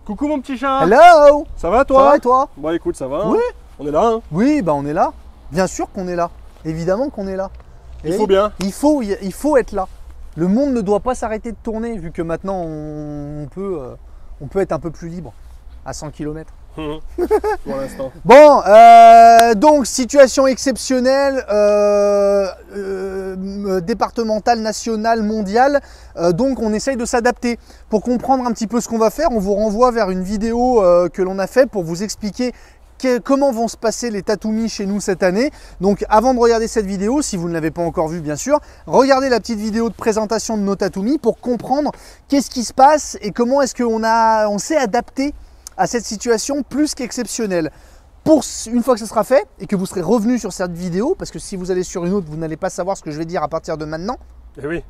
Coucou mon petit chat. Hello. Ça va toi? Ça va et toi? Bon écoute, ça va. Oui. On est là. Hein. Oui, bah on est là. Bien sûr qu'on est là. Évidemment qu'on est là. Il faut bien. Il faut être là. Le monde ne doit pas s'arrêter de tourner vu que maintenant on peut être un peu plus libre à 100 km. Pour l'instant. Bon, donc situation exceptionnelle, départementale, nationale, mondiale. Donc on essaye de s'adapter. Pour comprendre un petit peu ce qu'on va faire, on vous renvoie vers une vidéo que l'on a fait pour vous expliquer comment vont se passer les Tatoomis chez nous cette année. Donc avant de regarder cette vidéo, si vous ne l'avez pas encore vue bien sûr, regardez la petite vidéo de présentation de nos Tatoomis pour comprendre qu'est-ce qui se passe et comment est-ce qu'on s'est adapté à cette situation plus qu'exceptionnelle. Une fois que ce sera fait et que vous serez revenu sur cette vidéo, parce que si vous allez sur une autre, vous n'allez pas savoir ce que je vais dire à partir de maintenant. Eh oui.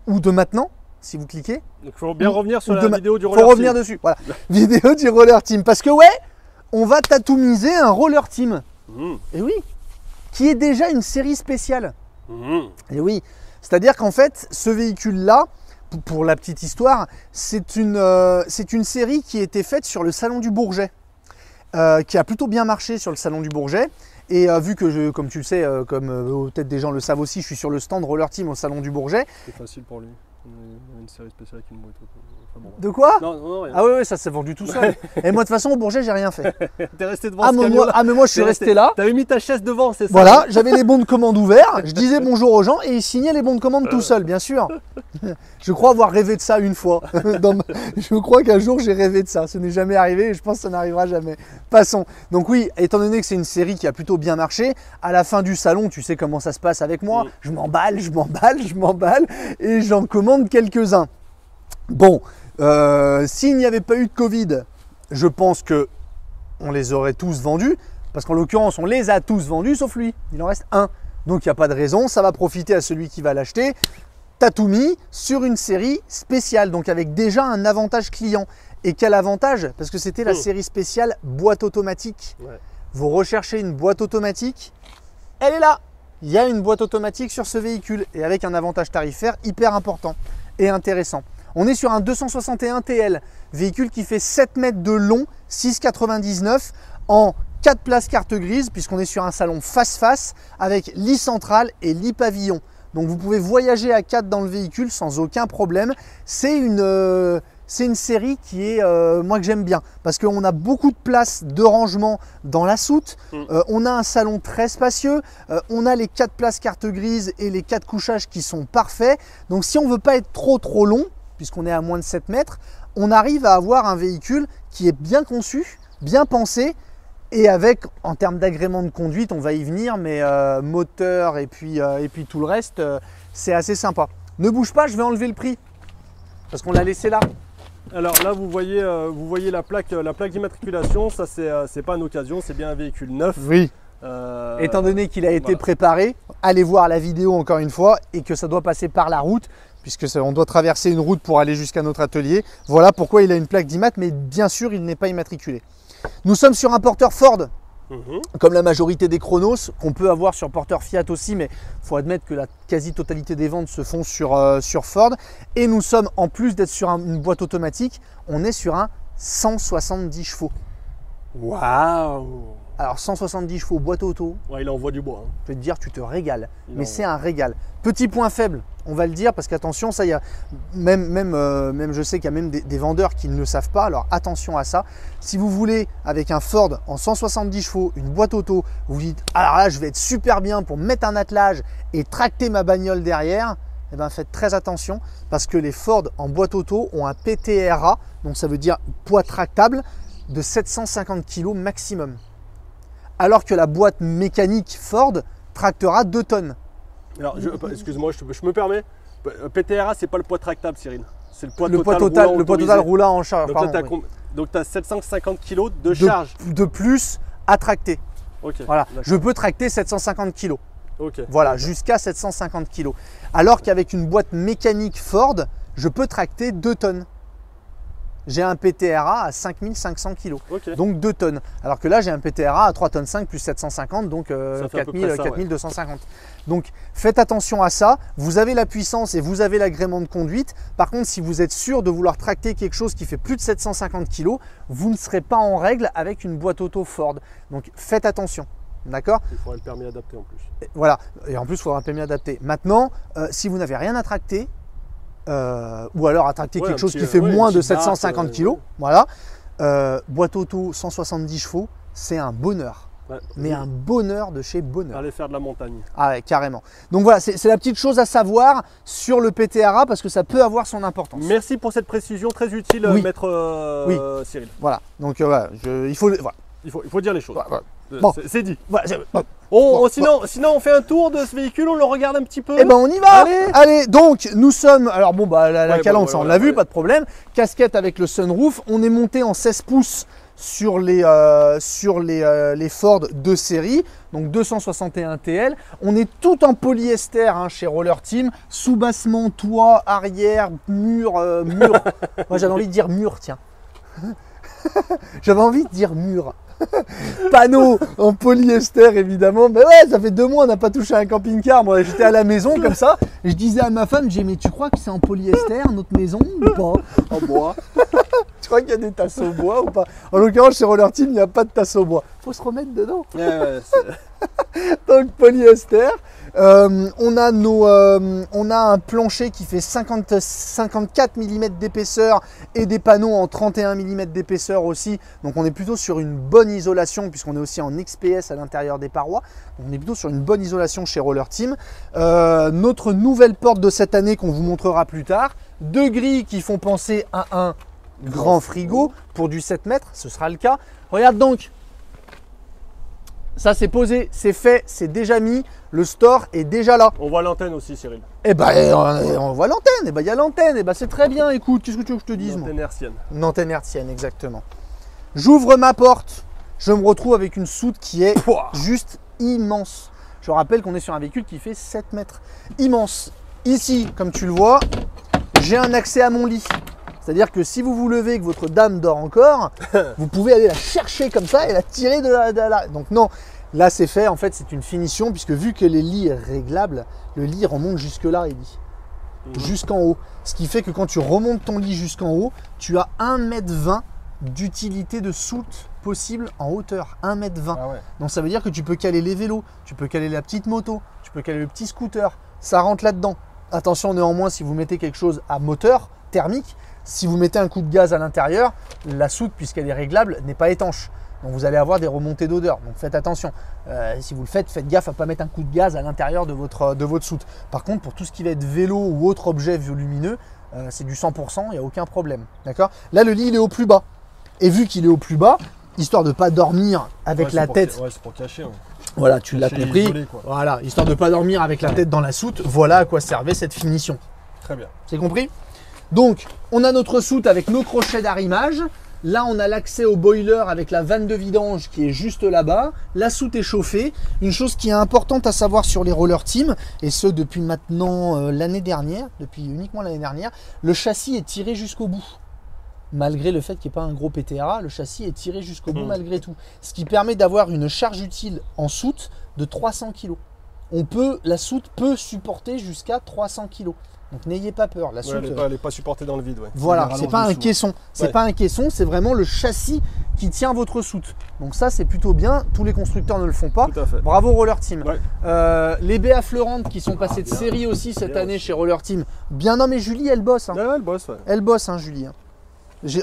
Ou de maintenant, si vous cliquez. Donc il faut bien revenir sur la vidéo du roller team. Il faut revenir team. dessus. Voilà. Vidéo du roller team. Parce que ouais, on va tatoumiser un roller team. Et oui, qui est déjà une série spéciale. Et oui, c'est-à-dire qu'en fait, ce véhicule-là, pour la petite histoire, c'est une série qui a été faite sur le Salon du Bourget, qui a plutôt bien marché sur le Salon du Bourget. Et vu que, comme tu le sais, comme peut-être des gens le savent aussi, je suis sur le stand Roller Team au Salon du Bourget. C'est facile pour lui. Une série spéciale avec une moto. Enfin, bon. De quoi? Non, rien. Ah oui, ça s'est vendu tout seul. Et moi, de toute façon, au Bourget, j'ai rien fait. T'es resté devant ce camion mais moi, je suis resté là. T'avais mis ta chaise devant, c'est ça? Voilà, j'avais les bons de commande ouverts, je disais bonjour aux gens et ils signaient les bons de commande tout seul, bien sûr. Je crois avoir rêvé de ça une fois. Je crois qu'un jour, j'ai rêvé de ça. Ce n'est jamais arrivé et je pense que ça n'arrivera jamais. Passons. Donc oui, étant donné que c'est une série qui a plutôt bien marché, à la fin du salon, tu sais comment ça se passe avec moi. Je m'emballe et j'en commande quelques-uns. Bon, s'il n'y avait pas eu de Covid, je pense que on les aurait tous vendus, parce qu'en l'occurrence, on les a tous vendus, sauf lui. Il en reste un. Donc, il n'y a pas de raison. Ça va profiter à celui qui va l'acheter. Tatoomi sur une série spéciale, donc avec déjà un avantage client. Et quel avantage? Parce que c'était la série spéciale boîte automatique. Ouais. Vous recherchez une boîte automatique, elle est là. Il y a une boîte automatique sur ce véhicule et avec un avantage tarifaire hyper important et intéressant. On est sur un 261 TL, véhicule qui fait 7 mètres de long, 6,99 en 4 places carte grise, puisqu'on est sur un salon face-face avec lit central et lit pavillon. Donc vous pouvez voyager à 4 dans le véhicule sans aucun problème. C'est une série qui est, moi que j'aime bien, parce qu'on a beaucoup de place de rangement dans la soute. On a un salon très spacieux, on a les 4 places carte grise et les 4 couchages qui sont parfaits. Donc si on ne veut pas être trop long, puisqu'on est à moins de 7 mètres, on arrive à avoir un véhicule qui est bien conçu, bien pensé, et avec, en termes d'agrément de conduite, on va y venir, mais moteur et puis tout le reste, c'est assez sympa. Ne bouge pas, je vais enlever le prix, parce qu'on l'a laissé là. Alors là, vous voyez la plaque d'immatriculation, ça c'est pas une occasion, c'est bien un véhicule neuf. Oui. Étant donné qu'il a été préparé, allez voir la vidéo encore une fois, et que ça doit passer par la route, puisqu'on doit traverser une route pour aller jusqu'à notre atelier. Voilà pourquoi il a une plaque d'immat, mais bien sûr, il n'est pas immatriculé. Nous sommes sur un porteur Ford, comme la majorité des Chronos, qu'on peut avoir sur porteur Fiat aussi, mais il faut admettre que la quasi-totalité des ventes se font sur Ford. Et nous sommes, en plus d'être sur une boîte automatique, on est sur un 170 chevaux. Waouh! Alors 170 chevaux boîte auto, ouais, il envoie du bois. Hein. Je peux te dire, tu te régales. Mais c'est un régal. Petit point faible, on va le dire, parce qu'attention, ça y a même je sais qu'il y a même des vendeurs qui ne le savent pas. Alors attention à ça. Si vous voulez, avec un Ford en 170 chevaux, une boîte auto, vous vous dites, alors là, je vais être super bien pour mettre un attelage et tracter ma bagnole derrière. Eh bien, faites très attention, parce que les Ford en boîte auto ont un PTRA, donc ça veut dire poids tractable, de 750 kg maximum. Alors que la boîte mécanique Ford tractera 2 tonnes. Alors, excuse-moi, je me permets. PTRA, c'est pas le poids tractable, Cyril. C'est le poids total roulant en charge. Donc, tu as 750 kg de charge. De plus à tracter. Okay, voilà. Je peux tracter 750 kg. Okay, voilà, jusqu'à 750 kg. Alors qu'avec une boîte mécanique Ford, je peux tracter 2 tonnes. j'ai un PTRA à 5500 kg, Ok. donc 2 tonnes. Alors que là, j'ai un PTRA à 3 tonnes 5 plus 750, donc Ça fait à peu près ça, 4250. Donc faites attention à ça. Vous avez la puissance et vous avez l'agrément de conduite. Par contre, si vous êtes sûr de vouloir tracter quelque chose qui fait plus de 750 kg, vous ne serez pas en règle avec une boîte auto Ford. Donc faites attention. D'accord? Il faudrait le permis adapté en plus. Voilà. Et en plus, il faudra un permis adapté. Maintenant, si vous n'avez rien à tracter, ou alors à tracter Ouais, quelque chose petit, qui fait ouais, moins une de petite 750 barque, kg, voilà. Boîte auto 170 chevaux, c'est un bonheur. Ouais. Mais un bonheur de chez bonheur. Aller faire de la montagne. Ah ouais, carrément. Donc voilà, c'est la petite chose à savoir sur le PTRA parce que ça peut avoir son importance. Merci pour cette précision très utile, Oui. maître Oui. Cyril. Voilà. Donc voilà, il faut voilà. Il faut dire les choses. Voilà. Bon. C'est dit. Voilà, bon. Sinon, on fait un tour de ce véhicule, on le regarde un petit peu. Eh ben on y va. Allez. Donc nous sommes, alors bon bah la Ouais, calandre bon, ça on ouais, l'a ouais, vu, ouais. pas de problème. Casquette avec le sunroof, on est monté en 16 pouces sur les Ford de série, donc 261 TL. On est tout en polyester hein, chez Roller Team, soubassement, toit, arrière, mur. Moi j'avais envie de dire mur, tiens. J'avais envie de dire mur. Panneau en polyester évidemment. Mais ouais, ça fait 2 mois on n'a pas touché un camping-car. Moi j'étais à la maison comme ça. Et je disais à ma femme, je disais mais tu crois que c'est en polyester notre maison ou pas? En bois. Tu crois qu'il y a des tasses au bois ou pas? En l'occurrence chez Roller Team il n'y a pas de tasse au bois. Faut se remettre dedans. Donc polyester. On a un plancher qui fait 54 mm d'épaisseur et des panneaux en 31 mm d'épaisseur aussi. Donc on est plutôt sur une bonne isolation puisqu'on est aussi en XPS à l'intérieur des parois. On est plutôt sur une bonne isolation chez Roller Team. Notre nouvelle porte de cette année qu'on vous montrera plus tard. 2 grilles qui font penser à un grand frigo pour du 7 mètres. Ce sera le cas. Regarde donc. Ça c'est posé, c'est fait, c'est déjà mis, le store est déjà là. On voit l'antenne aussi, Cyril. Eh ben on voit l'antenne, eh ben il y a l'antenne, eh ben c'est très bien, écoute, qu'est-ce que tu veux que je te dise moi? L'antenne hertzienne. Une antenne hertzienne, exactement. J'ouvre ma porte, je me retrouve avec une soute qui est juste immense. Je rappelle qu'on est sur un véhicule qui fait 7 mètres. Immense. Ici, comme tu le vois, j'ai un accès à mon lit. C'est-à-dire que si vous vous levez et que votre dame dort encore, vous pouvez aller la chercher comme ça et la tirer de la... Donc non, là c'est fait, en fait c'est une finition puisque vu que les lits est réglable, le lit remonte jusque là, il dit. Jusqu'en haut. Ce qui fait que quand tu remontes ton lit jusqu'en haut, tu as 1,20 m d'utilité de soute possible en hauteur. 1,20 m. Ah ouais. Donc ça veut dire que tu peux caler les vélos, tu peux caler la petite moto, tu peux caler le petit scooter. Ça rentre là-dedans. Attention néanmoins si vous mettez quelque chose à moteur thermique, si vous mettez un coup de gaz à l'intérieur, la soute, puisqu'elle est réglable, n'est pas étanche. Donc vous allez avoir des remontées d'odeur. Donc faites attention. Si vous le faites, faites gaffe à ne pas mettre un coup de gaz à l'intérieur de votre soute. Par contre, pour tout ce qui va être vélo ou autre objet volumineux, c'est du 100%, il n'y a aucun problème. D'accord? Là, le lit, il est au plus bas. Et vu qu'il est au plus bas, histoire de ne pas dormir avec la tête. Ouais, c'est pour cacher. Ouais. Voilà, tu l'as Cacher, compris. isoler, quoi. Voilà, histoire de ne pas dormir avec la tête dans la soute. Voilà à quoi servait cette finition. Très bien. C'est compris? Donc, on a notre soute avec nos crochets d'arrimage. Là, on a l'accès au boiler avec la vanne de vidange qui est juste là-bas. La soute est chauffée. Une chose qui est importante à savoir sur les Roller Team, et ce depuis maintenant l'année dernière, depuis uniquement l'année dernière, le châssis est tiré jusqu'au bout. Malgré le fait qu'il n'y ait pas un gros PTRA, le châssis est tiré jusqu'au bout malgré tout. Ce qui permet d'avoir une charge utile en soute de 300 kg. La soute peut supporter jusqu'à 300 kg. Donc n'ayez pas peur. La soute, elle n'est pas supportée dans le vide. Ouais. Voilà, c'est pas un caisson. C'est Ouais. pas un caisson, c'est vraiment le châssis qui tient votre soute. Donc ça, c'est plutôt bien. Tous les constructeurs ne le font pas. Tout à fait. Bravo Roller Team. Ouais. Les baies affleurantes qui sont passées de bien. série aussi cette Bien année aussi. chez Roller Team. Bien, non mais Julie, elle bosse. Hein. Ouais, elle bosse. Ouais. Elle bosse, hein, Julie. Hein.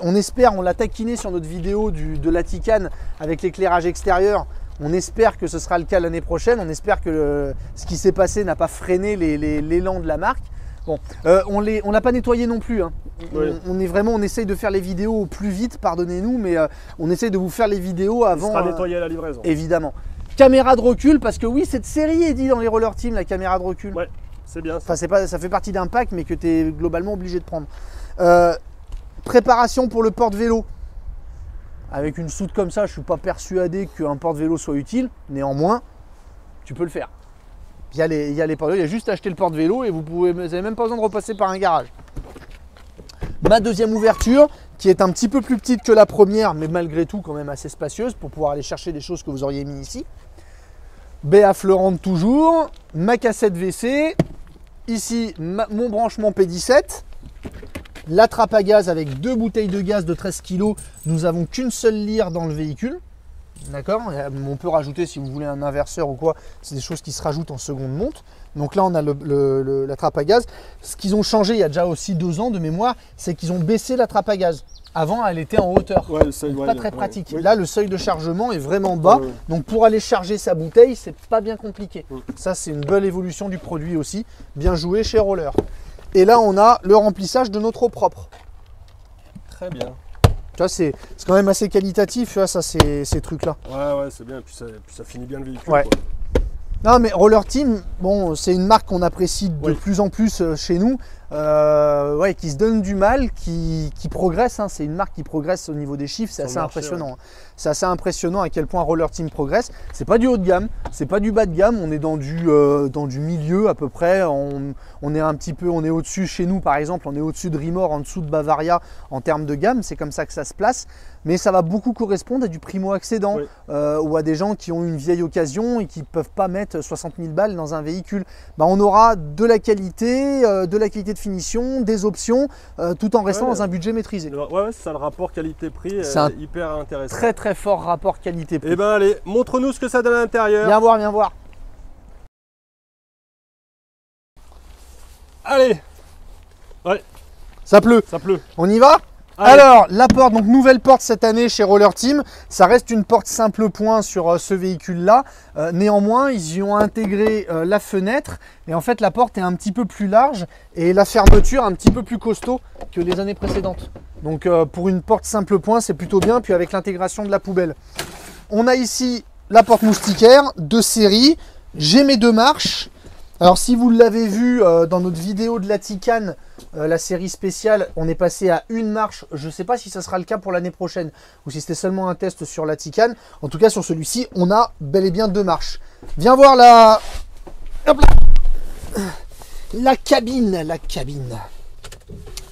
On espère, on l'a taquiné sur notre vidéo de la Ticane avec l'éclairage extérieur. On espère que ce sera le cas l'année prochaine. On espère que ce qui s'est passé n'a pas freiné l'élan de la marque. Bon, on l'a pas nettoyé non plus. Hein. Oui. On essaye de faire les vidéos au plus vite, pardonnez-nous, mais on essaye de vous faire les vidéos avant. Il sera nettoyé à la livraison. Évidemment. Caméra de recul, parce que oui, cette série est dit dans les Roller Team, la caméra de recul. Ouais, c'est bien ça. Enfin, ça fait partie d'un pack, mais que tu es globalement obligé de prendre. Préparation pour le porte-vélo. Avec une soute comme ça, je ne suis pas persuadé qu'un porte-vélo soit utile. Néanmoins, tu peux le faire. Il y a les porte-vélos, il y a juste à acheter le porte-vélo et vous n'avez même pas besoin de repasser par un garage. Ma deuxième ouverture, qui est un petit peu plus petite que la première, mais malgré tout quand même assez spacieuse pour pouvoir aller chercher des choses que vous auriez mis ici. Baie affleurante toujours, ma cassette WC, ici mon branchement P17, la trappe à gaz avec 2 bouteilles de gaz de 13 kg. Nous n'avons qu'une seule lyre dans le véhicule. D'accord. On peut rajouter si vous voulez un inverseur ou quoi, c'est des choses qui se rajoutent en seconde monte. Donc là on a la trappe à gaz. Ce qu'ils ont changé il y a déjà aussi 2 ans de mémoire, c'est qu'ils ont baissé la trappe à gaz. Avant elle était en hauteur, Ouais, le seuil, donc ouais, pas très pratique. oui. Là le seuil de chargement est vraiment bas, Ouais. donc pour aller charger sa bouteille c'est pas bien compliqué. Mm. Ça c'est une belle évolution du produit aussi, bien joué chez Roller. Et là on a le remplissage de notre eau propre. Très bien. Tu vois, c'est quand même assez qualitatif, tu vois, ça, ces trucs-là. Ouais, c'est bien. Puis ça finit bien le véhicule. Ouais. Quoi. Non, mais Roller Team, bon, c'est une marque qu'on apprécie de Oui. plus en plus chez nous, ouais, qui se donne du mal, qui progresse. Hein. C'est une marque qui progresse au niveau des chiffres, c'est Sur assez le marché, impressionnant. ouais. Hein. C'est assez impressionnant à quel point Roller Team progresse. C'est pas du haut de gamme, c'est pas du bas de gamme, on est dans du milieu à peu près. On est un petit peu, on est au-dessus chez nous par exemple, on est au-dessus de Rimor, en dessous de Bavaria en termes de gamme, c'est comme ça que ça se place. Mais ça va beaucoup correspondre à du primo-accédant Oui. ou à des gens qui ont une vieille occasion et qui ne peuvent pas mettre 60 000 balles dans un véhicule. Bah, on aura de la qualité de finition, des options, tout en restant Ouais. dans un budget maîtrisé. Ouais, c'est ça le rapport qualité-prix, C'est un hyper intéressant. Très très fort rapport qualité-prix. Eh ben allez, montre-nous ce que ça donne à l'intérieur. Viens voir, viens voir. Allez, Ça pleut. ça pleut. On y va? Allez. Alors, la porte, donc nouvelle porte cette année chez Roller Team, ça reste une porte simple point sur ce véhicule-là. Néanmoins, ils y ont intégré la fenêtre et en fait la porte est un petit peu plus large et la fermeture un petit peu plus costaud que les années précédentes. Donc pour une porte simple point, c'est plutôt bien, puis avec l'intégration de la poubelle. On a ici la porte moustiquaire de série, j'ai mes 2 marches. Alors si vous l'avez vu dans notre vidéo de la Ticane, la série spéciale, on est passé à 1 marche. Je ne sais pas si ça sera le cas pour l'année prochaine ou si c'était seulement un test sur la Ticane. En tout cas sur celui-ci, on a bel et bien 2 marches. Viens voir la... Hop là. La cabine.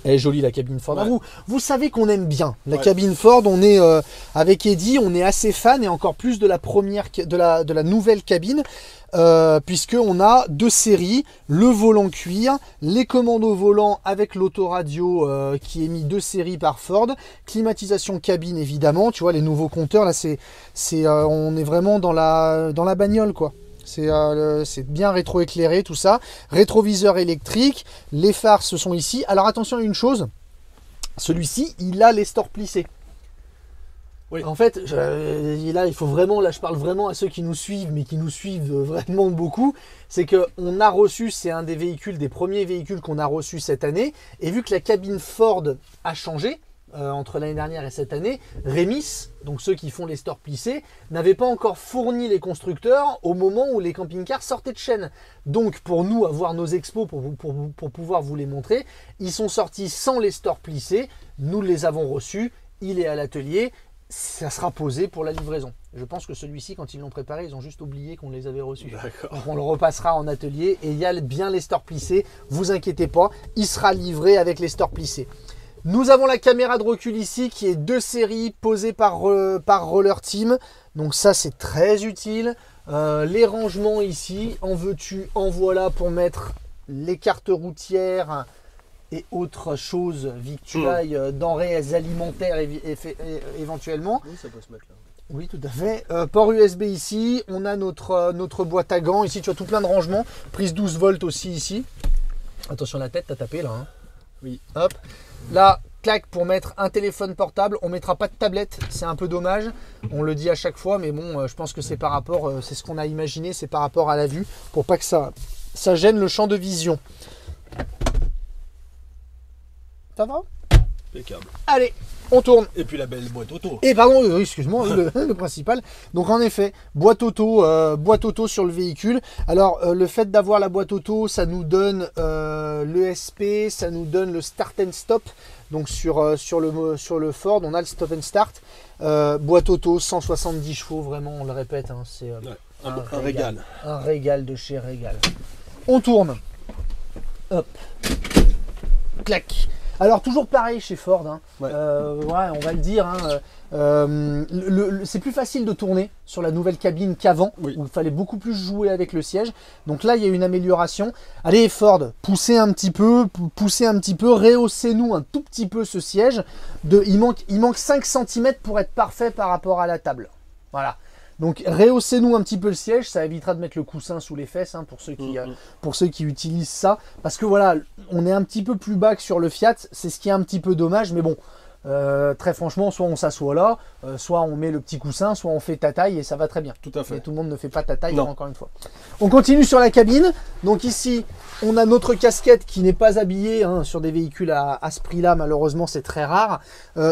Elle est jolie la cabine Ford. Ouais. Vous savez qu'on aime bien la Ouais. cabine Ford. On est avec Eddy, on est assez fan et encore plus de la première, de la nouvelle cabine. Puisqu'on a 2 séries, le volant cuir, les commandes au volant avec l'autoradio qui est mis 2 séries par Ford, climatisation cabine évidemment, tu vois les nouveaux compteurs là on est vraiment dans la bagnole quoi. C'est bien rétroéclairé tout ça, rétroviseur électrique, les phares ce sont ici. Alors attention à une chose, celui-ci il a les stores plissés. Oui. En fait, là, il faut vraiment, là je parle vraiment à ceux qui nous suivent, mais qui nous suivent vraiment beaucoup, c'est qu'on a reçu, c'est un des véhicules, des premiers véhicules qu'on a reçus cette année, et vu que la cabine Ford a changé, entre l'année dernière et cette année, Remis, donc ceux qui font les stores plissés, n'avaient pas encore fourni les constructeurs au moment où les camping-cars sortaient de chaîne. Donc pour nous avoir nos expos, pour pouvoir vous les montrer, ils sont sortis sans les stores plissés, nous les avons reçus, il est à l'atelier, ça sera posé pour la livraison. Je pense que celui-ci, quand ils l'ont préparé, ils ont juste oublié qu'on les avait reçus. D'accord. Donc on le repassera en atelier et il y a bien les stores plissés, vous inquiétez pas, il sera livré avec les stores plissés. Nous avons la caméra de recul ici qui est 2 séries posées par Roller Team. Donc ça c'est très utile. Les rangements ici, en veux-tu, en voilà pour mettre les cartes routières et autres choses, victuailles, denrées alimentaires éventuellement. Oui, ça peut se mettre là. Oui, tout à fait. Port USB ici, on a notre boîte à gants. Ici, tu as tout plein de rangements. Prise 12 volts aussi ici. Attention la tête, t'as tapé là. Hein. Oui. Hop. Là, clac, pour mettre un téléphone portable. On mettra pas de tablette, c'est un peu dommage. On le dit à chaque fois, mais bon, je pense que c'est par rapport, c'est ce qu'on a imaginé, c'est par rapport à la vue, pour pas que ça gêne le champ de vision. Ça va? Impeccable. Allez, on tourne. Et puis la belle boîte auto. Et pardon, excuse-moi, le principal. Donc en effet, boîte auto sur le véhicule. Alors le fait d'avoir la boîte auto, ça nous donne l'ESP, ça nous donne le start and stop. Donc sur le Ford, on a le stop and start. Boîte auto, 170 chevaux, vraiment, on le répète, hein, c'est Un régal. un régal de chez Régal. On tourne. Hop. Clac. Alors toujours pareil chez Ford, hein. Ouais. Ouais, on va le dire, hein. C'est plus facile de tourner sur la nouvelle cabine qu'avant, Oui. où il fallait beaucoup plus jouer avec le siège. Donc là, il y a une amélioration. Allez Ford, poussez un petit peu, rehaussez-nous un tout petit peu ce siège. Il manque 5 cm pour être parfait par rapport à la table. Voilà. Donc rehaussez-nous un petit peu le siège, ça évitera de mettre le coussin sous les fesses, hein, pour ceux qui utilisent ça. Parce que voilà, on est un petit peu plus bas que sur le Fiat, c'est ce qui est un petit peu dommage, mais bon, très franchement, soit on s'assoit là, soit on met le petit coussin, soit on fait ta taille et ça va très bien. Tout à fait. Mais tout le monde ne fait pas ta taille, Non. encore une fois. On continue sur la cabine. Donc ici, on a notre casquette qui n'est pas habillée, hein, sur des véhicules à ce prix-là, malheureusement, c'est très rare.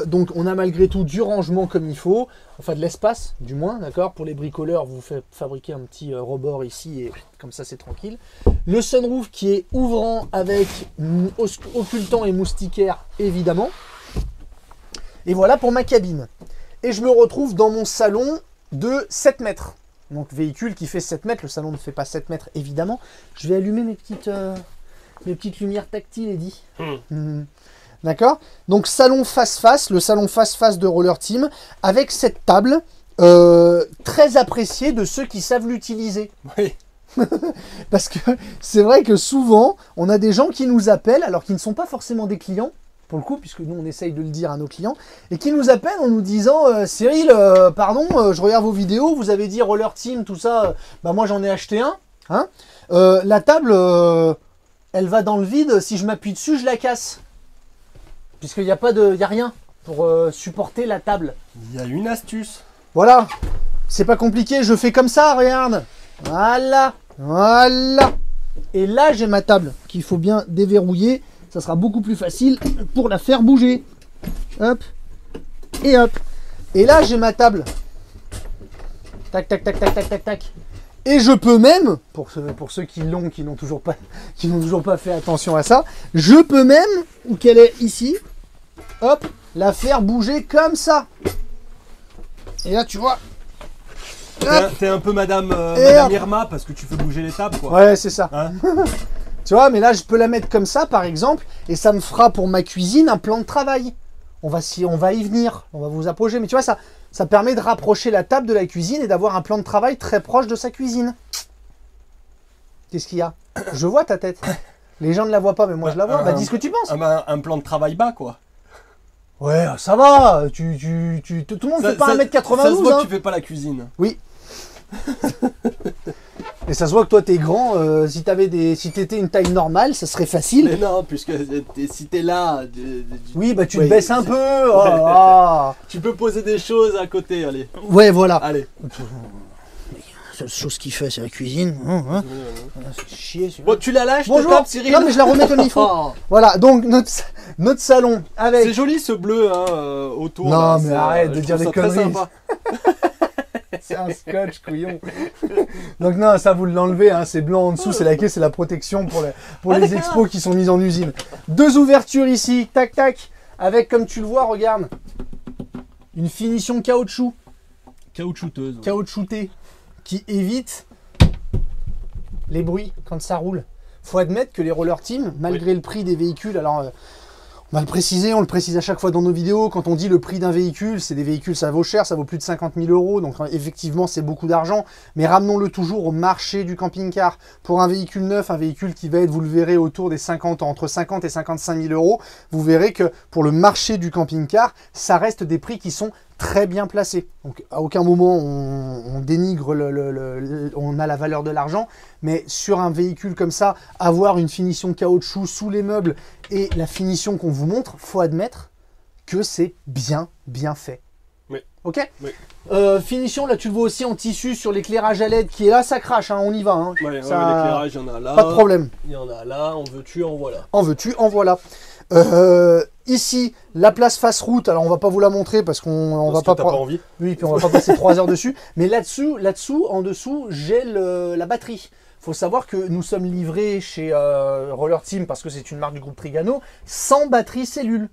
Donc on a malgré tout du rangement comme il faut. Enfin de l'espace, du moins, d'accord. Pour les bricoleurs, vous faites fabriquer un petit rebord ici et comme ça c'est tranquille. Le sunroof qui est ouvrant avec occultant et moustiquaire, évidemment. Et voilà pour ma cabine. Et je me retrouve dans mon salon de 7 mètres. Donc véhicule qui fait 7 mètres, le salon ne fait pas 7 mètres évidemment. Je vais allumer mes petites lumières tactiles, Eddy. D'accord. Donc salon face-face, le salon face-face de Roller Team, avec cette table très appréciée de ceux qui savent l'utiliser. Oui. Parce que c'est vrai que souvent, on a des gens qui nous appellent, alors qu'ils ne sont pas forcément des clients, pour le coup, puisque nous on essaye de le dire à nos clients, et qui nous appellent en nous disant Cyril, pardon, je regarde vos vidéos, vous avez dit Roller Team, tout ça, bah moi j'en ai acheté un. Hein, la table, elle va dans le vide, si je m'appuie dessus, je la casse. Puisqu'il n'y a rien pour supporter la table. Il y a une astuce. Voilà, c'est pas compliqué, je fais comme ça, regarde. Voilà, voilà. Et là, j'ai ma table qu'il faut bien déverrouiller. Ça sera beaucoup plus facile pour la faire bouger. Hop, et hop. Et là, j'ai ma table. Tac, tac, tac, tac, tac, tac, tac. Et je peux même, pour ceux qui n'ont toujours pas fait attention à ça, je peux même, où qu'elle est ici, hop, la faire bouger comme ça. Et là, tu vois. T'es un peu Madame Irma parce que tu fais bouger les tables, quoi. Ouais, c'est ça. Hein. Tu vois, mais là, je peux la mettre comme ça, par exemple, et ça me fera pour ma cuisine un plan de travail. On va y venir, on va vous approcher. Mais tu vois, ça permet de rapprocher la table de la cuisine et d'avoir un plan de travail très proche de sa cuisine. Qu'est-ce qu'il y a? Je vois ta tête. Les gens ne la voient pas, mais moi je la vois. Bah dis ce que tu penses. Un plan de travail bas, quoi. Ouais, ça va. Tout le monde ne fait pas 1m92. Ça se voit hein. que tu fais pas la cuisine. Oui. Et ça se voit que toi t'es grand. Si t'étais une taille normale, ça serait facile. Mais non, puisque si t'es là. Oui, bah tu ouais, te baisses un peu. Oh, ah. Tu peux poser des choses à côté, allez. Ouais, voilà. Allez. La seule chose qu'il fait, c'est la cuisine. Hein. C'est chier. Bon, tu la lâches, bonjour. Tape, Cyril. Non, mais je la remets comme il faut. Oh. Voilà, donc notre salon avec. C'est joli ce bleu, hein, autour. Non, là, mais arrête de dire des conneries. Très sympa. C'est un scotch, couillon. Donc non, ça vous l'enlevez, hein, c'est blanc en dessous, c'est laqué, c'est la protection pour les expos qui sont mises en usine. 2 ouvertures ici, tac tac, avec comme tu le vois, regarde, une finition caoutchouc. Caoutchouteuse. Ouais. Caoutchoutée, qui évite les bruits quand ça roule. Faut admettre que les Roller Team, malgré le prix des véhicules, alors on va le préciser, on le précise à chaque fois dans nos vidéos, quand on dit le prix d'un véhicule, c'est des véhicules, ça vaut cher, ça vaut plus de 50 000 €, donc effectivement c'est beaucoup d'argent, mais ramenons-le toujours au marché du camping-car. Pour un véhicule neuf, un véhicule qui va être, vous le verrez, autour des 50, entre 50 et 55 000 €, vous verrez que pour le marché du camping-car, ça reste des prix qui sont très bien placé. Donc à aucun moment on dénigre on a la valeur de l'argent, mais sur un véhicule comme ça, avoir une finition caoutchouc sous les meubles et la finition qu'on vous montre, faut admettre que c'est bien fait. Oui. Ok. Oui. Finition, là tu le vois aussi en tissu sur l'éclairage à LED qui est là, ça crache, hein, on y va. Hein. Ouais, Ça... l'éclairage, il y en a là. Pas de problème. Il y en a là, en veux-tu, en voilà. En veux-tu, en voilà. Ici, la place face route, alors on va pas vous la montrer parce qu'on va pas prendre envie. Oui, puis on va pas passer 3 heures dessus. Mais là-dessous, en dessous, j'ai la batterie. Faut savoir que nous sommes livrés chez Roller Team, parce que c'est une marque du groupe Trigano, sans batterie cellule.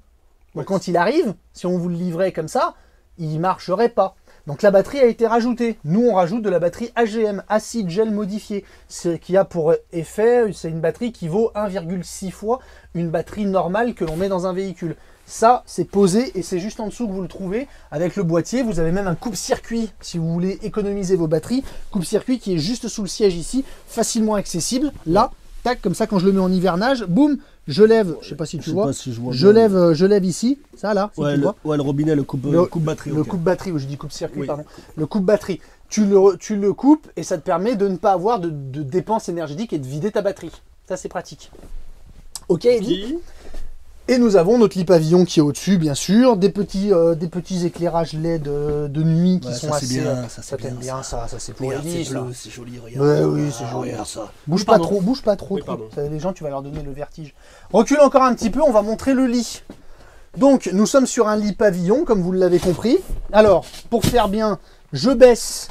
Donc quand il arrive, si on vous le livrait comme ça, il marcherait pas. Donc la batterie a été rajoutée. Nous, on rajoute de la batterie AGM, acide gel modifié. Ce qui a pour effet, c'est une batterie qui vaut 1,6 fois une batterie normale que l'on met dans un véhicule. Ça, c'est posé et c'est juste en dessous que vous le trouvez. Avec le boîtier, vous avez même un coupe-circuit si vous voulez économiser vos batteries. Coupe-circuit qui est juste sous le siège ici, facilement accessible. Là, tac, comme ça, quand je le mets en hivernage, boum, je lève, je sais pas si tu vois, je lève ici, ça là, si tu vois. Ouais, le robinet, le coupe-batterie. Le coupe-batterie, je dis coupe-circuit, oui. Pardon. Le coupe-batterie, tu le coupes et ça te permet de ne pas avoir de dépenses énergétiques et de vider ta batterie. Ça, c'est pratique. Ok, Eddy. Et nous avons notre lit pavillon qui est au-dessus, bien sûr, des petits éclairages LED de nuit qui sont assez... Ça t'aime bien, ça c'est pour Eddy, ça. C'est joli, regarde. Ouais, oui, c'est joli. Regarde ça. Bouge pas trop. Oui, les gens, tu vas leur donner le vertige. Recule encore un petit peu, on va montrer le lit. Donc, nous sommes sur un lit pavillon, comme vous l'avez compris. Alors, pour faire bien, je baisse.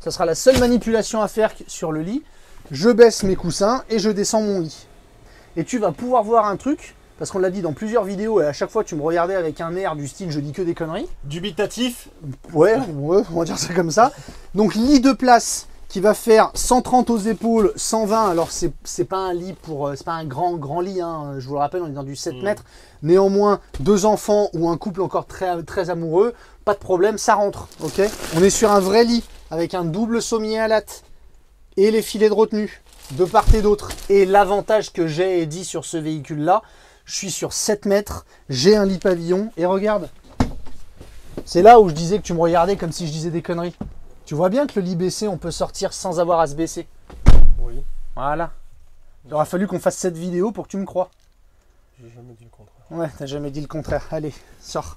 Ça sera la seule manipulation à faire sur le lit. Je baisse mes coussins et je descends mon lit. Et tu vas pouvoir voir un truc... Parce qu'on l'a dit dans plusieurs vidéos et à chaque fois tu me regardais avec un air du style je dis que des conneries. Dubitatif. Ouais, on va dire ça comme ça. Donc lit de place qui va faire 130 aux épaules, 120. Alors c'est pas un lit c'est pas un grand lit, hein. Je vous le rappelle, on est dans du 7 mètres. Néanmoins, 2 enfants ou un couple encore très amoureux, pas de problème, ça rentre. Ok. On est sur un vrai lit avec un double sommier à latte et les filets de retenue de part et d'autre. Et l'avantage que j'ai dit sur ce véhicule là, je suis sur 7 mètres, j'ai un lit pavillon et regarde. C'est là où je disais que tu me regardais comme si je disais des conneries. Tu vois bien que le lit baissé, on peut sortir sans avoir à se baisser. Oui. Voilà. Il aura fallu qu'on fasse cette vidéo pour que tu me crois. J'ai jamais dit le contraire. Ouais, t'as jamais dit le contraire. Allez, sors.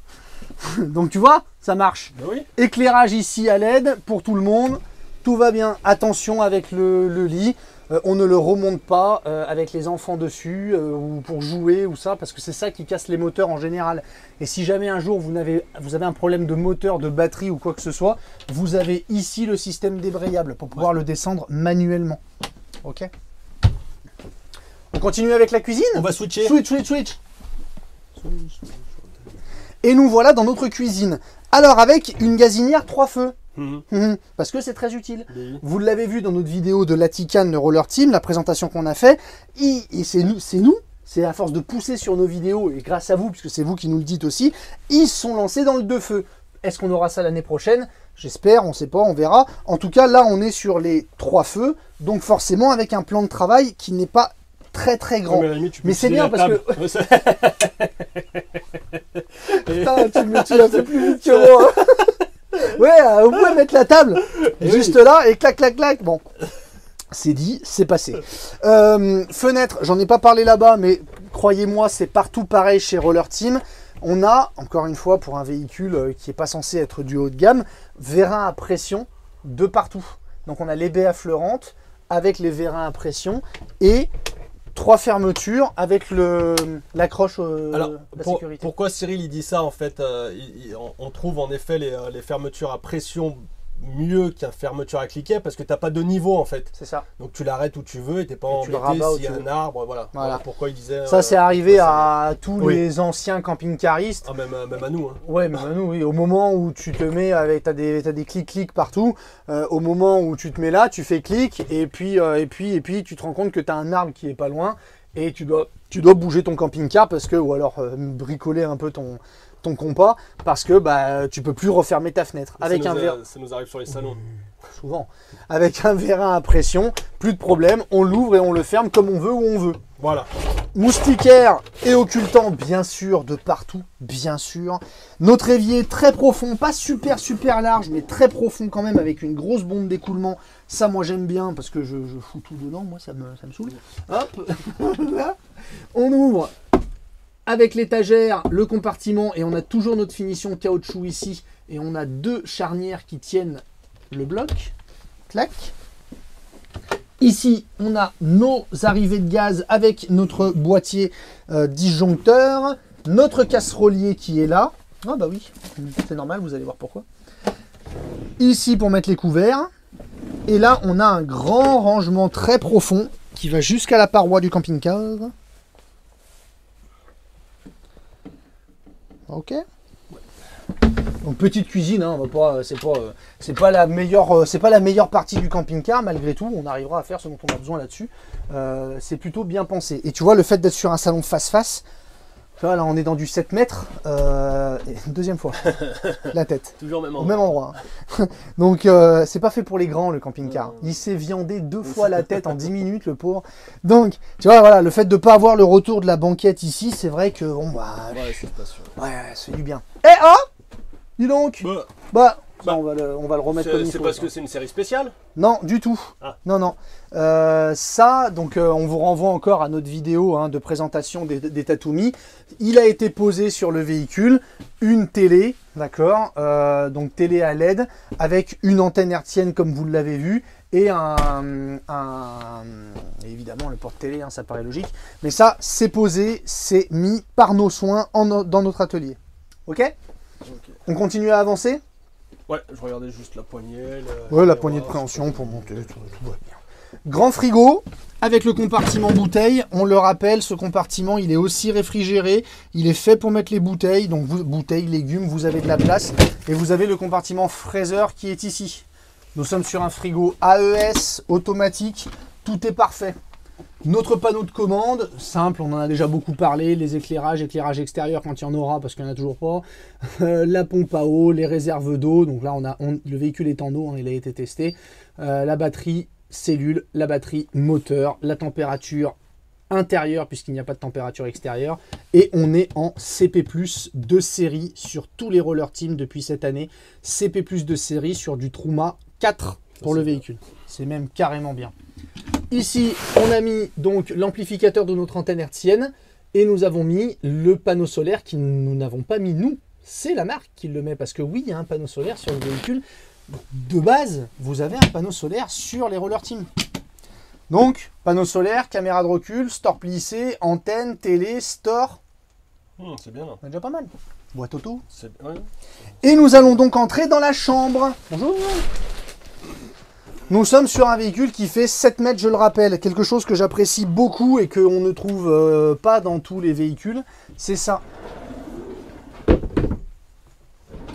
Donc tu vois, ça marche. Ben oui. Éclairage ici à LED pour tout le monde. Tout va bien. Attention avec le lit. On ne le remonte pas avec les enfants dessus ou pour jouer ou ça, parce que c'est ça qui casse les moteurs en général. Et si jamais un jour vous avez un problème de moteur, de batterie ou quoi que ce soit, vous avez ici le système débrayable pour pouvoir le descendre manuellement. Ok. On continue avec la cuisine. On va switcher. Switch. Et nous voilà dans notre cuisine. Alors avec une gazinière 3 feux. Parce que c'est très utile. Oui. Vous l'avez vu dans notre vidéo de l'Atican, le Roller Team, la présentation qu'on a fait. Et c'est à force de pousser sur nos vidéos, et grâce à vous, puisque c'est vous qui nous le dites aussi, ils sont lancés dans le 2 feux. Est-ce qu'on aura ça l'année prochaine? J'espère, on ne sait pas, on verra. En tout cas, là, on est sur les 3 feux, donc forcément avec un plan de travail qui n'est pas très grand. Mais c'est bien parce que... Putain, tu l'as fait plus vite que moi. Ouais, vous pouvez mettre la table juste là et clac. Bon, c'est dit, c'est passé. Fenêtre, j'en ai pas parlé là-bas, mais croyez-moi, c'est partout pareil chez Roller Team. On a, encore une fois, pour un véhicule qui n'est pas censé être du haut de gamme, vérins à pression de partout. Donc on a les baies affleurantes avec les vérins à pression et 3 fermetures avec l'accroche la sécurité. Pourquoi Cyril il dit ça en fait on trouve en effet les fermetures à pression mieux qu'un fermeture à cliquet parce que tu n'as pas de niveau en fait. C'est ça. Donc tu l'arrêtes où tu veux et tu n'es pas embêté s'il y a un arbre. Voilà pourquoi il disait... Ça c'est arrivé à tous les anciens camping-caristes. Ah, même à nous. Hein. Ouais, même à nous, oui. Au moment où tu te mets avec... T'as des clics partout. Au moment où tu te mets là, tu fais clic et puis tu te rends compte que tu as un arbre qui est pas loin et tu dois bouger ton camping-car parce que... Ou alors bricoler un peu ton compas parce que tu peux plus refermer ta fenêtre. Ça nous arrive sur les salons. Souvent. Avec un vérin à pression, plus de problème, on l'ouvre et on le ferme comme on veut où on veut. Voilà. Moustiquaire et occultant, bien sûr, de partout, bien sûr. Notre évier très profond, pas super large, mais très profond quand même, avec une grosse bombe d'écoulement. Ça, moi, j'aime bien parce que je fous tout dedans, moi, ça me saoule. Hop, là. On ouvre avec l'étagère, le compartiment, et on a toujours notre finition caoutchouc ici, et on a 2 charnières qui tiennent le bloc. Clac. Ici, on a nos arrivées de gaz avec notre boîtier disjoncteur, notre casserolier qui est là. Ah bah oui, c'est normal, vous allez voir pourquoi. Ici pour mettre les couverts. Et là, on a un grand rangement très profond qui va jusqu'à la paroi du camping-car. Ok. Donc petite cuisine, hein, c'est pas la meilleure partie du camping-car, malgré tout, on arrivera à faire ce dont on a besoin là-dessus. C'est plutôt bien pensé. Et tu vois, le fait d'être sur un salon face-face, tu vois, là on est dans du 7 mètres, deuxième fois, la tête. Toujours au même endroit. Hein. Donc c'est pas fait pour les grands le camping-car. Il s'est viandé 2 fois la tête en 10 minutes, le pauvre. Donc, tu vois, voilà, le fait de pas avoir le retour de la banquette ici, c'est vrai que bon bah. Ouais, c'est pas sûr. Ouais, ça fait du bien. Eh dis donc. Ça, on va le remettre comme il faut. C'est parce que c'est une série spéciale? Non, du tout. Ah. Non. Ça, donc on vous renvoie encore à notre vidéo de présentation des Tatumi. Il a été posé sur le véhicule une télé, d'accord, donc télé à LED avec une antenne hertzienne comme vous l'avez vu et évidemment le porte-télé, ça paraît logique. Mais ça, c'est posé, c'est mis par nos soins dans notre atelier. Ok. On continue à avancer? Ouais, je regardais juste la poignée. Ouais, la poignée de préhension pour monter, tout va bien. Grand frigo avec le compartiment bouteille. On le rappelle, ce compartiment, il est aussi réfrigéré. Il est fait pour mettre les bouteilles. Donc, bouteilles, légumes, vous avez de la place. Et vous avez le compartiment fraiseur qui est ici. Nous sommes sur un frigo AES automatique. Tout est parfait. Notre panneau de commande, simple, on en a déjà beaucoup parlé, les éclairage extérieur quand il y en aura parce qu'il n'y en a toujours pas, la pompe à eau, les réserves d'eau, donc là le véhicule est en eau, il a été testé, la batterie cellule, la batterie moteur, la température intérieure puisqu'il n'y a pas de température extérieure et on est en CP+, de série sur tous les roller team depuis cette année, CP+, de série sur du Truma 4 pour le véhicule, c'est même carrément bien. Ici, on a mis donc l'amplificateur de notre antenne hertzienne et nous avons mis le panneau solaire qui nous n'avons pas mis nous. C'est la marque qui le met parce que oui, il y a un panneau solaire sur le véhicule. De base, vous avez un panneau solaire sur les roller team. Donc, panneau solaire, caméra de recul, store plissé, antenne, télé, store. C'est bien. C'est déjà pas mal. Boîte auto. Ouais. Et nous allons donc entrer dans la chambre. Bonjour. Nous sommes sur un véhicule qui fait 7 mètres, je le rappelle. Quelque chose que j'apprécie beaucoup et qu'on ne trouve pas dans tous les véhicules. C'est ça.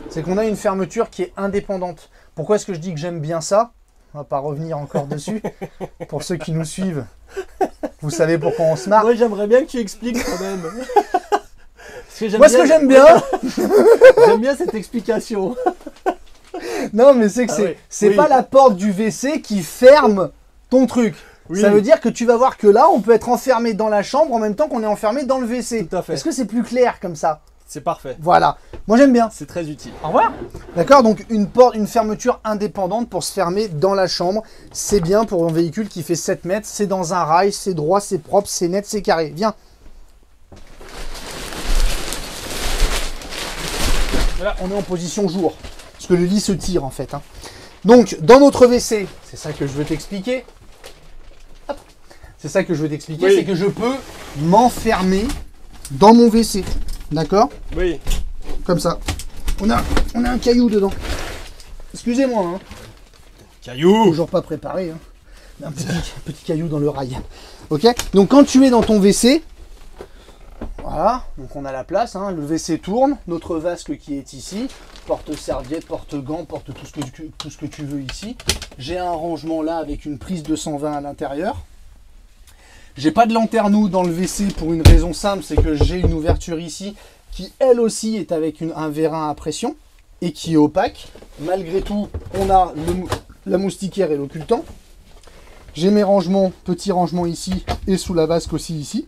C'est qu'on a une fermeture qui est indépendante. Pourquoi est-ce que je dis que j'aime bien ça? On va pas revenir encore dessus. Pour ceux qui nous suivent, vous savez pourquoi on se marre. Moi, j'aimerais bien que tu expliques quand même. Moi, ce que j'aime bien... J'aime bien cette explication. Non, mais c'est que c'est pas la porte du WC qui ferme ton truc. Oui. Ça veut dire que tu vas voir que là, on peut être enfermé dans la chambre en même temps qu'on est enfermé dans le WC. Tout à fait. Est-ce que c'est plus clair comme ça? C'est parfait. Voilà. Moi, j'aime bien. C'est très utile. Au revoir. D'accord, donc une fermeture indépendante pour se fermer dans la chambre. C'est bien pour un véhicule qui fait 7 mètres. C'est dans un rail, c'est droit, c'est propre, c'est net, c'est carré. Viens. Là, on est en position jour. Parce que le lit se tire en fait. Donc, dans notre WC, c'est ça que je veux t'expliquer. C'est ça que je veux t'expliquer, oui. C'est que je peux m'enfermer dans mon WC. D'accord? Oui. Comme ça. On a un caillou dedans. Excusez-moi. Caillou. Toujours pas préparé. Un petit caillou dans le rail. Ok? Donc, quand tu es dans ton WC, voilà, donc on a la place, le WC tourne, notre vasque qui est ici, porte-serviette, porte-gants, porte tout ce que tu veux ici. J'ai un rangement là avec une prise 220 à l'intérieur. J'ai pas de lanterneau dans le WC pour une raison simple, c'est que j'ai une ouverture ici qui elle aussi est avec un vérin à pression et qui est opaque. Malgré tout, on a la moustiquaire et l'occultant. J'ai mes rangements, petits rangements ici et sous la vasque aussi ici.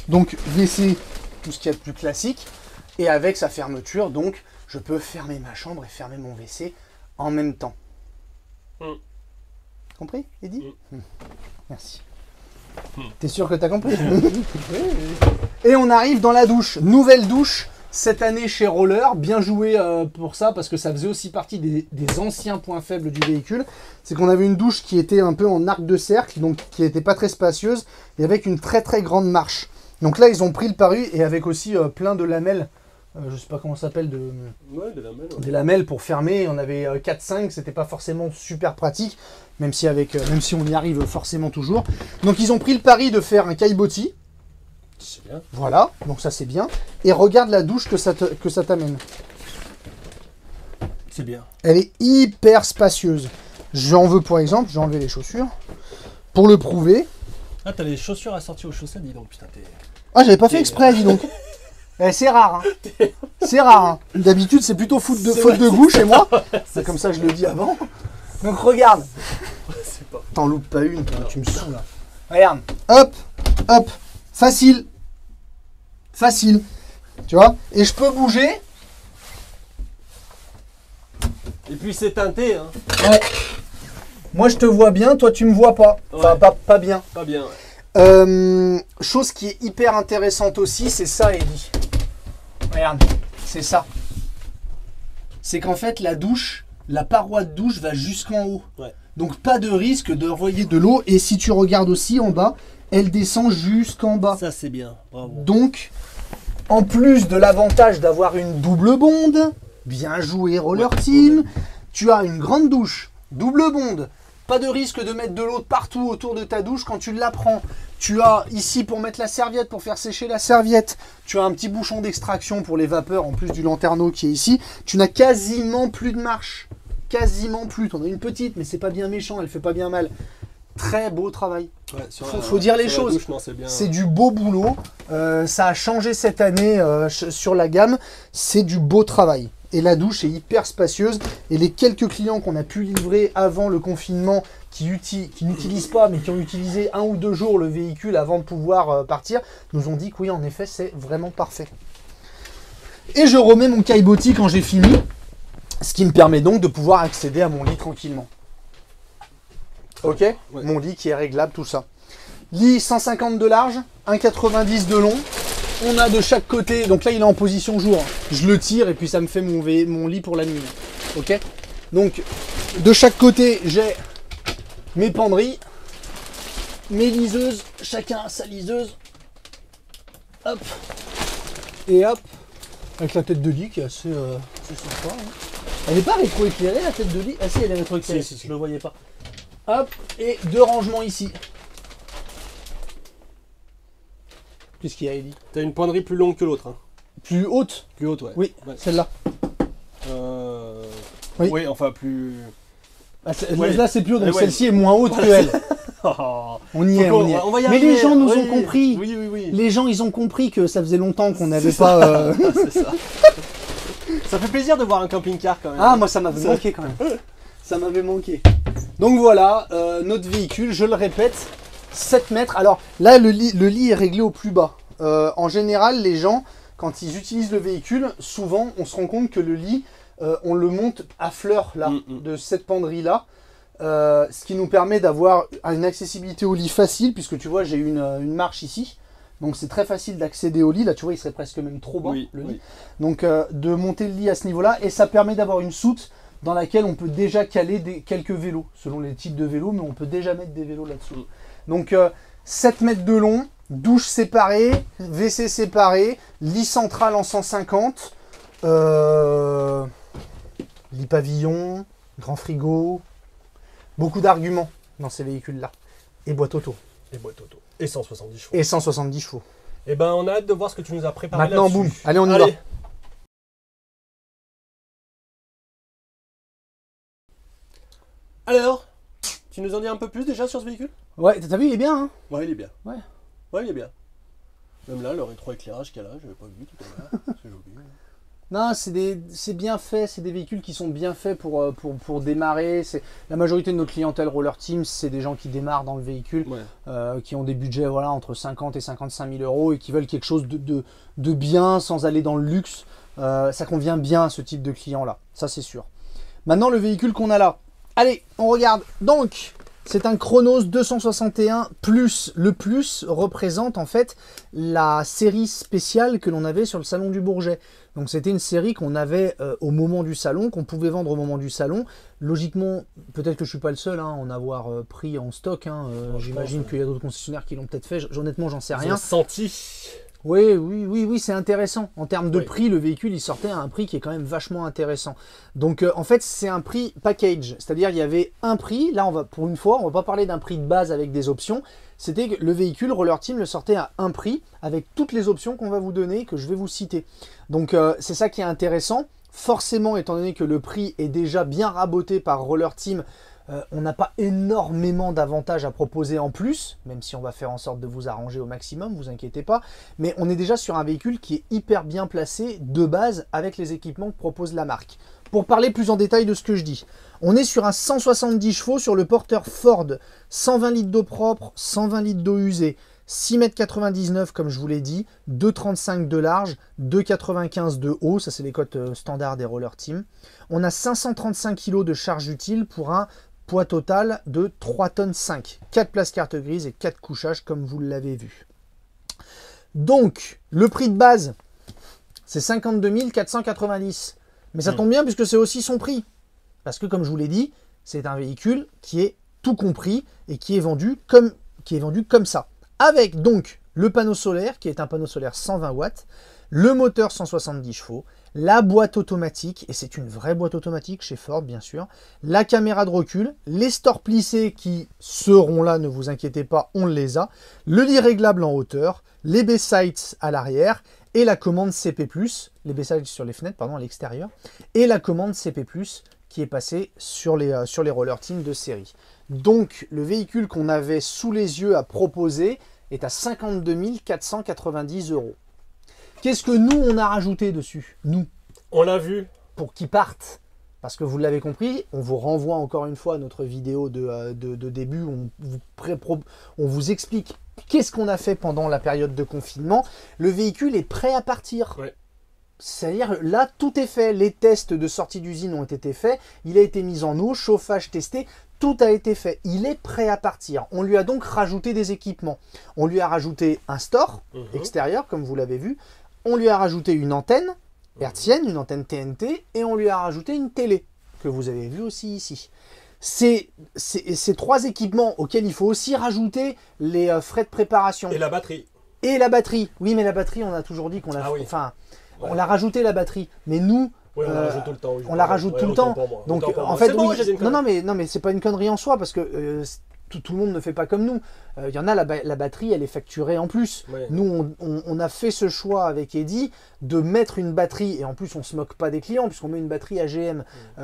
Donc WC, tout ce qu'il y a de plus classique, et avec sa fermeture, donc je peux fermer ma chambre et fermer mon WC en même temps. Compris, Eddy? Merci. T'es sûr que t'as compris? Et on arrive dans la douche, nouvelle douche cette année chez Roller, bien joué pour ça, parce que ça faisait aussi partie des anciens points faibles du véhicule. C'est qu'on avait une douche qui était un peu en arc de cercle, donc qui n'était pas très spacieuse, et avec une très très grande marche. Donc là, ils ont pris le pari, et avec aussi plein de lamelles, je sais pas comment ça s'appelle, des lamelles pour fermer. On avait 4-5, c'était pas forcément super pratique, même si on y arrive forcément toujours. Donc ils ont prit le pari de faire un caillebotis, C'est bien. Voilà, donc ça c'est bien. Et regarde la douche que ça t'amène. C'est bien. Elle est hyper spacieuse. J'en veux pour exemple, j'ai enlevé les chaussures. Pour le prouver. Ah, t'as les chaussures assorties aux chaussettes, dis donc, putain, t'es... Ah, j'avais pas fait exprès, dis donc. C'est rare, hein. C'est rare, hein. D'habitude, c'est plutôt faute de goût chez moi. C'est comme ça que je le dis avant. Donc regarde. C'est pas... T'en loupes pas une, toi, tu me saoules là. Regarde. Hop, hop. Facile. Facile. Tu vois? Et je peux bouger. Et puis c'est teinté, hein. Ouais. Moi, je te vois bien, toi, tu me vois pas. Enfin, Ouais. pas bien. Pas bien, ouais. Chose qui est hyper intéressante aussi, c'est ça, Eddy. Regarde, c'est ça. C'est qu'en fait, la douche, la paroi de douche va jusqu'en haut. Ouais. Donc, pas de risque de renvoyer de l'eau. Et si tu regardes aussi en bas, elle descend jusqu'en bas. Ça, c'est bien. Bravo. Donc, en plus de l'avantage d'avoir une double bonde, bien joué Roller Team, tu as une grande douche, double bonde. Pas de risque de mettre de l'eau partout autour de ta douche quand tu la prends. Tu as ici pour mettre la serviette, pour faire sécher la serviette. Tu as un petit bouchon d'extraction pour les vapeurs en plus du lanterneau qui est ici. Tu n'as quasiment plus de marche. Quasiment plus. Tu en as une petite, mais c'est pas bien méchant, elle fait pas bien mal. Très beau travail. Ouais, faut dire les choses. C'est du beau boulot. Ça a changé cette année sur la gamme. C'est du beau travail. Et la douche est hyper spacieuse. Et les quelques clients qu'on a pu livrer avant le confinement, qui n'utilisent pas, mais qui ont utilisé 1 ou 2 jours le véhicule avant de pouvoir partir, nous ont dit que oui, en effet, c'est vraiment parfait. Et je remets mon caillebotis quand j'ai fini. Ce qui me permet donc de pouvoir accéder à mon lit tranquillement. Ok, ouais. Mon lit qui est réglable, tout ça. Lit 150 de large, 1,90 de long. On a de chaque côté, donc là il est en position jour. Je le tire et puis ça me fait mon lit pour la nuit. Ok. Donc de chaque côté j'ai mes penderies, mes liseuses, chacun a sa liseuse. Hop. Et hop. Avec la tête de lit qui est assez sympa. Hein. Elle n'est pas rétroéclairée la tête de lit. Ah si, elle est rétroéclairée, si. Je ne le voyais pas. Hop, et 2 rangements ici. Qu'est-ce qu'il y a, Ellie? T'as une penderie plus longue que l'autre. Hein. Plus haute? Plus haute, ouais. Oui, ouais. Celle-là. Oui. Oui, enfin plus... Ah, là, c'est plus haut, donc celle-ci est moins haute que elle. On y est, on y est. On va y mais les gens nous ont compris. Oui, oui, oui. Les gens, ils ont compris que ça faisait longtemps qu'on n'avait pas... C'est ça. Ça fait plaisir de voir un camping-car quand même. Ah, moi, ça m'avait manqué quand même. Ça m'avait manqué. Donc voilà, notre véhicule, je le répète, 7 mètres. Alors là, le lit est réglé au plus bas. En général, les gens, quand ils utilisent le véhicule, souvent, on se rend compte que le lit, on le monte à fleur là, de cette penderie-là. Ce qui nous permet d'avoir une accessibilité au lit facile, puisque tu vois, j'ai une marche ici. Donc c'est très facile d'accéder au lit. Là, tu vois, il serait presque même trop bas, le lit. Donc de monter le lit à ce niveau-là. Et ça permet d'avoir une soute dans laquelle on peut déjà caler quelques vélos, selon les types de vélos, mais on peut déjà mettre des vélos là-dessous. Donc 7 mètres de long, douche séparée, WC séparé, lit central en 150, lit pavillon, grand frigo, beaucoup d'arguments dans ces véhicules-là. Et boîte auto. Et boîte auto. Et 170 chevaux. Et 170 chevaux. Et ben on a hâte de voir ce que tu nous as préparé maintenant, là-dessus. Boum, allez on y va. Alors, tu nous en dis un peu plus déjà sur ce véhicule? Ouais, t'as vu, il est bien, hein? Ouais, il est bien. Ouais. Ouais, il est bien. Même là, le rétroéclairage qu'il y a là, j'avais pas vu tout à l'heure. C'est joli. Non, c'est bien fait, c'est des véhicules qui sont bien faits pour démarrer. La majorité de nos clientèles Roller Team, c'est des gens qui démarrent dans le véhicule, qui ont des budgets voilà, entre 50 et 55 000 euros et qui veulent quelque chose de bien sans aller dans le luxe. Ça convient bien à ce type de client-là, ça c'est sûr. Maintenant, le véhicule qu'on a là. Allez, on regarde. Donc, c'est un Chronos 261 Plus. Le Plus représente en fait la série spéciale que l'on avait sur le salon du Bourget. Donc c'était une série qu'on avait au moment du salon, qu'on pouvait vendre au moment du salon. Logiquement, peut-être que je ne suis pas le seul à en avoir pris en stock. J'imagine qu'il y a d'autres concessionnaires qui l'ont peut-être fait. Honnêtement, j'en sais rien. Senti. Oui, c'est intéressant. En termes de prix, le véhicule, il sortait à un prix qui est quand même vachement intéressant. Donc, en fait, c'est un prix package. C'est-à-dire, il y avait un prix. Là, pour une fois, on va pas parler d'un prix de base avec des options. C'était que le véhicule, Roller Team le sortait à un prix avec toutes les options qu'on va vous donner, que je vais vous citer. Donc, c'est ça qui est intéressant. Forcément, étant donné que le prix est déjà bien raboté par Roller Team, on n'a pas énormément d'avantages à proposer en plus, même si on va faire en sorte de vous arranger au maximum, vous inquiétez pas. Mais on est déjà sur un véhicule qui est hyper bien placé de base avec les équipements que propose la marque. Pour parler plus en détail de ce que je dis, on est sur un 170 chevaux sur le porteur Ford, 120 litres d'eau propre, 120 litres d'eau usée, 6,99 m comme je vous l'ai dit, 2,35 m de large, 2,95 de haut, ça c'est les cotes standards des Roller Team. On a 535 kg de charge utile pour un poids total de 3,5 tonnes. 4 places carte grise et 4 couchages comme vous l'avez vu. Donc, le prix de base, c'est 52 490. Mais ça tombe bien puisque c'est aussi son prix. Parce que comme je vous l'ai dit, c'est un véhicule qui est tout compris et qui est vendu comme ça. Avec donc le panneau solaire, qui est un panneau solaire 120 watts, le moteur 170 chevaux, la boîte automatique, et c'est une vraie boîte automatique chez Ford bien sûr, la caméra de recul, les stores plissés qui seront là, ne vous inquiétez pas, on les a, le lit réglable en hauteur, les B-Sights à l'arrière, et la commande CP+, les B-Sights sur les fenêtres, pardon, à l'extérieur, et la commande CP+, qui est passée sur les Roller Team de série. Donc le véhicule qu'on avait sous les yeux à proposer est à 52 490 €. Qu'est-ce que nous, on a rajouté dessus? Nous. On l'a vu. Pour qu'ils partent. Parce que vous l'avez compris, on vous renvoie encore une fois à notre vidéo de début. On vous explique qu'est-ce qu'on a fait pendant la période de confinement. Le véhicule est prêt à partir. Ouais. C'est-à-dire, là, tout est fait. Les tests de sortie d'usine ont été faits. Il a été mis en eau, chauffage testé. Tout a été fait. Il est prêt à partir. On lui a donc rajouté des équipements. On lui a rajouté un store extérieur, comme vous l'avez vu. On lui a rajouté une antenne hertzienne, une antenne TNT. Et on lui a rajouté une télé, que vous avez vu aussi ici. C'est ces trois équipements auxquels il faut aussi rajouter les frais de préparation. Et la batterie. Et la batterie. Oui, mais la batterie, on a toujours dit qu'on l'a... Ah oui. Enfin, on l'a rajouté la batterie. Mais nous... Oui, on la rajoute tout le temps. Oui, on la rajoute tout le temps. Donc, en fait, bon, oui, non, mais c'est pas une connerie en soi parce que tout le monde ne fait pas comme nous. Il y en a, la batterie, elle est facturée en plus. Ouais. Nous, on a fait ce choix avec Eddy de mettre une batterie, et en plus, on se moque pas des clients puisqu'on met une batterie AGM.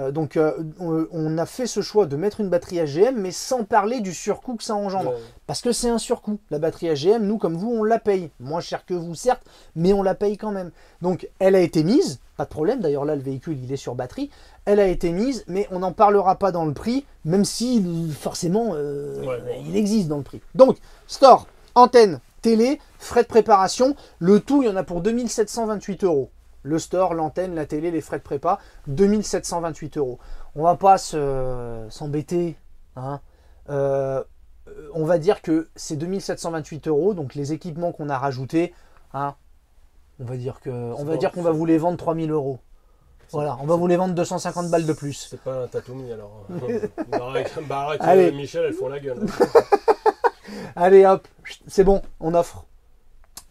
Donc, on a fait ce choix de mettre une batterie AGM, mais sans parler du surcoût que ça engendre. Ouais. Parce que c'est un surcoût. La batterie AGM, nous, comme vous, on la paye. Moins cher que vous, certes, mais on la paye quand même. Donc, elle a été mise. Pas de problème, d'ailleurs là le véhicule il est sur batterie, elle a été mise, mais on n'en parlera pas dans le prix, même si forcément il existe dans le prix. Donc, store, antenne, télé, frais de préparation, le tout il y en a pour 2728 €. Le store, l'antenne, la télé, les frais de prépa, 2728 €. On va pas s'embêter, hein. On va dire que c'est 2728 €, donc les équipements qu'on a rajoutés, hein, on va dire qu'on va vous les vendre 3000 €. Voilà, on va vous les vendre 250 balles de plus. C'est pas un Tatooine alors. Barack Allez. et Michel, elles font la gueule. Allez hop, c'est bon, on offre.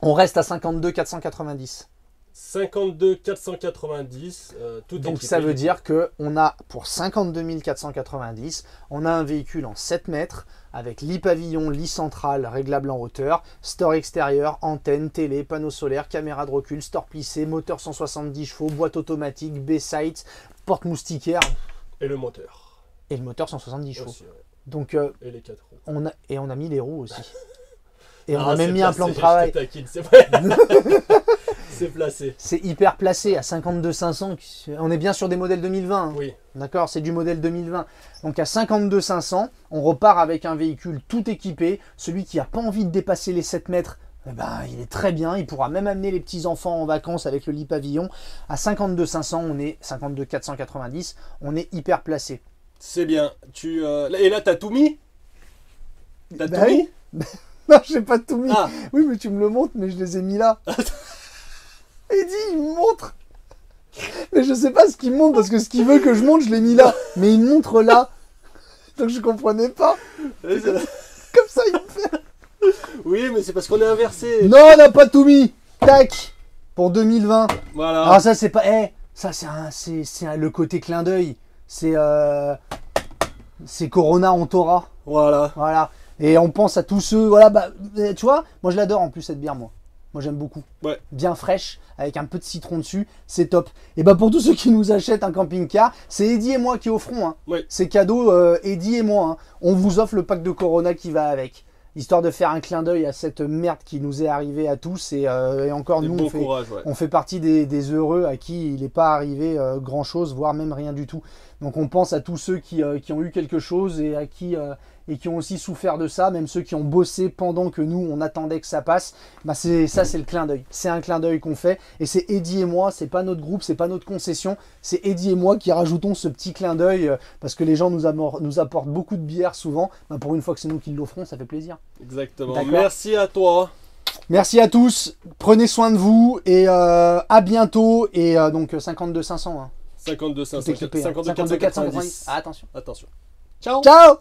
On reste à 52 490. 52 490, tout Donc équipé. ça veut dire qu'on a pour 52 490, on a un véhicule en 7 mètres avec lit pavillon, lit central réglable en hauteur, store extérieur, antenne, télé, panneau solaire, caméra de recul, store plissé, moteur 170 chevaux, boîte automatique, B-Sights, porte moustiquaire. Et le moteur. Et le moteur 170 chevaux. Aussi, ouais. Donc Et les 4 roues. on a mis les roues aussi. Et on Ah, a même c'est mis un placé, plan de je travail. te taquine, c'est vrai. C'est placé. C'est hyper placé à 52 500. On est bien sur des modèles 2020. Hein. Oui. D'accord, c'est du modèle 2020. Donc à 52 500, on repart avec un véhicule tout équipé. Celui qui n'a pas envie de dépasser les 7 mètres, eh ben, il est très bien. Il pourra même amener les petits-enfants en vacances avec le lit pavillon. À 52 500, on est 52 490. On est hyper placé. C'est bien. Et là, t'as tout mis? T'as Bah tout oui. mis? Non, j'ai pas tout mis. Ah. Oui, mais tu me le montres, mais je les ai mis là. Eddy, il me montre. Mais je sais pas ce qu'il montre, parce que ce qu'il veut que je montre, je l'ai mis là. Mais il montre là. Donc je comprenais pas. Comme ça, il me fait. Oui, mais c'est parce qu'on est inversé. Non, on n'a pas tout mis. Tac, pour 2020. Voilà. Alors ça c'est pas, ça c'est le côté clin d'œil. C'est Corona on t'aura. Voilà. Voilà. Et on pense à tous ceux, voilà, bah, tu vois, moi je l'adore en plus cette bière, moi. Moi j'aime beaucoup. Ouais. Bien fraîche, avec un peu de citron dessus, c'est top. Et bah pour tous ceux qui nous achètent un camping-car, c'est Eddy et moi qui offrons. Hein. Ouais. C'est cadeau, Eddy et moi. Hein. On vous offre le pack de Corona qui va avec. Histoire de faire un clin d'œil à cette merde qui nous est arrivée à tous. Et encore nous, bon courage, ouais. on fait partie des heureux à qui il n'est pas arrivé grand-chose, voire même rien du tout. Donc on pense à tous ceux qui ont eu quelque chose et à qui ont aussi souffert de ça, même ceux qui ont bossé pendant que nous on attendait que ça passe. Bah c'est le clin d'œil. C'est un clin d'œil qu'on fait et c'est Eddy et moi, c'est pas notre groupe, c'est pas notre concession, c'est Eddy et moi qui rajoutons ce petit clin d'œil parce que les gens nous apportent beaucoup de bière souvent. Bah pour une fois que c'est nous qui l'offrons, ça fait plaisir. Exactement. Merci à toi. Merci à tous. Prenez soin de vous et à bientôt et donc 52 500. Hein. 52 500. 52 490. Ah, attention. Attention. Ciao. Ciao.